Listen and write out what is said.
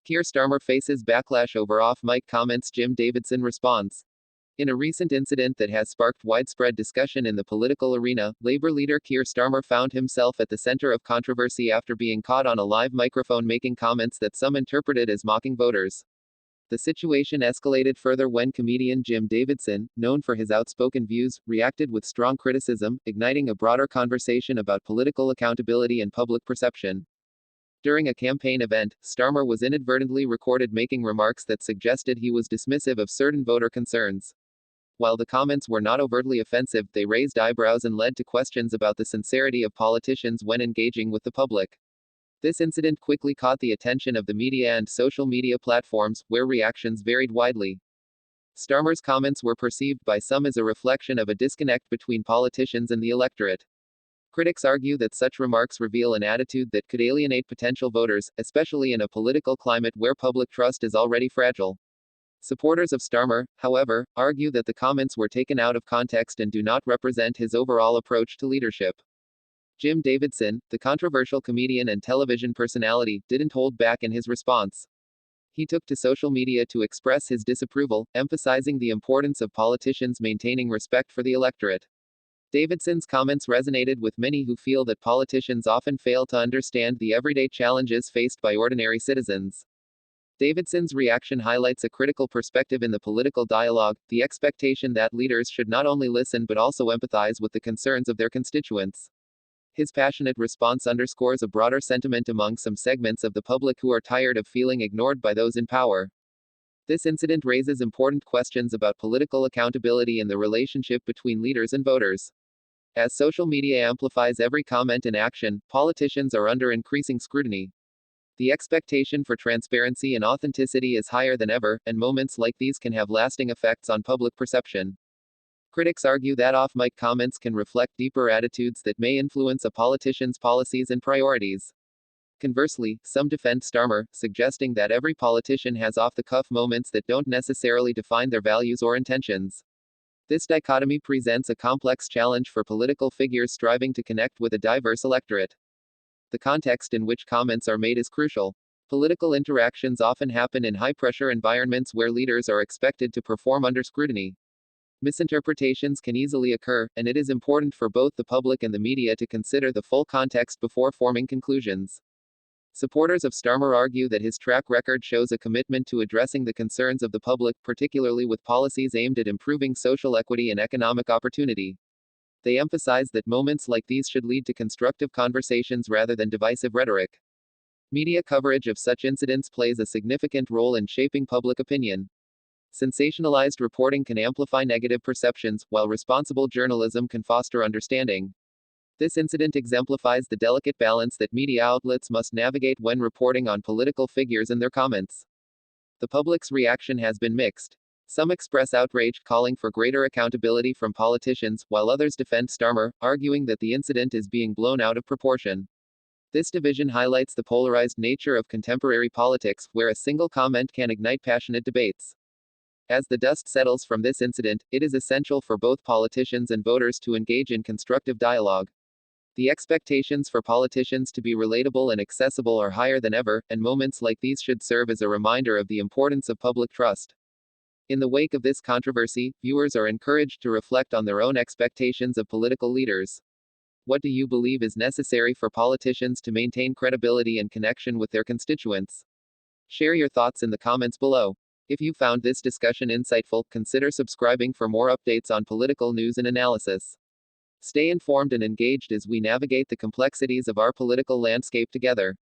Keir Starmer faces backlash over off-mic comments. Jim Davidson responds. In a recent incident that has sparked widespread discussion in the political arena, Labour leader Keir Starmer found himself at the centre of controversy after being caught on a live microphone making comments that some interpreted as mocking voters. The situation escalated further when comedian Jim Davidson, known for his outspoken views, reacted with strong criticism, igniting a broader conversation about political accountability and public perception. During a campaign event, Starmer was inadvertently recorded making remarks that suggested he was dismissive of certain voter concerns. While the comments were not overtly offensive, they raised eyebrows and led to questions about the sincerity of politicians when engaging with the public. This incident quickly caught the attention of the media and social media platforms, where reactions varied widely. Starmer's comments were perceived by some as a reflection of a disconnect between politicians and the electorate. Critics argue that such remarks reveal an attitude that could alienate potential voters, especially in a political climate where public trust is already fragile. Supporters of Starmer, however, argue that the comments were taken out of context and do not represent his overall approach to leadership. Jim Davidson, the controversial comedian and television personality, didn't hold back in his response. He took to social media to express his disapproval, emphasizing the importance of politicians maintaining respect for the electorate. Davidson's comments resonated with many who feel that politicians often fail to understand the everyday challenges faced by ordinary citizens. Davidson's reaction highlights a critical perspective in the political dialogue, the expectation that leaders should not only listen but also empathize with the concerns of their constituents. His passionate response underscores a broader sentiment among some segments of the public who are tired of feeling ignored by those in power. This incident raises important questions about political accountability and the relationship between leaders and voters. As social media amplifies every comment and action, politicians are under increasing scrutiny. The expectation for transparency and authenticity is higher than ever, and moments like these can have lasting effects on public perception. Critics argue that off-mic comments can reflect deeper attitudes that may influence a politician's policies and priorities. Conversely, some defend Starmer, suggesting that every politician has off-the-cuff moments that don't necessarily define their values or intentions. This dichotomy presents a complex challenge for political figures striving to connect with a diverse electorate. The context in which comments are made is crucial. Political interactions often happen in high-pressure environments where leaders are expected to perform under scrutiny. Misinterpretations can easily occur, and it is important for both the public and the media to consider the full context before forming conclusions. Supporters of Starmer argue that his track record shows a commitment to addressing the concerns of the public, particularly with policies aimed at improving social equity and economic opportunity. They emphasize that moments like these should lead to constructive conversations rather than divisive rhetoric. Media coverage of such incidents plays a significant role in shaping public opinion. Sensationalized reporting can amplify negative perceptions, while responsible journalism can foster understanding. This incident exemplifies the delicate balance that media outlets must navigate when reporting on political figures and their comments. The public's reaction has been mixed. Some express outrage, calling for greater accountability from politicians, while others defend Starmer, arguing that the incident is being blown out of proportion. This division highlights the polarized nature of contemporary politics, where a single comment can ignite passionate debates. As the dust settles from this incident, it is essential for both politicians and voters to engage in constructive dialogue. The expectations for politicians to be relatable and accessible are higher than ever, and moments like these should serve as a reminder of the importance of public trust. In the wake of this controversy, viewers are encouraged to reflect on their own expectations of political leaders. What do you believe is necessary for politicians to maintain credibility and connection with their constituents? Share your thoughts in the comments below. If you found this discussion insightful, consider subscribing for more updates on political news and analysis. Stay informed and engaged as we navigate the complexities of our political landscape together.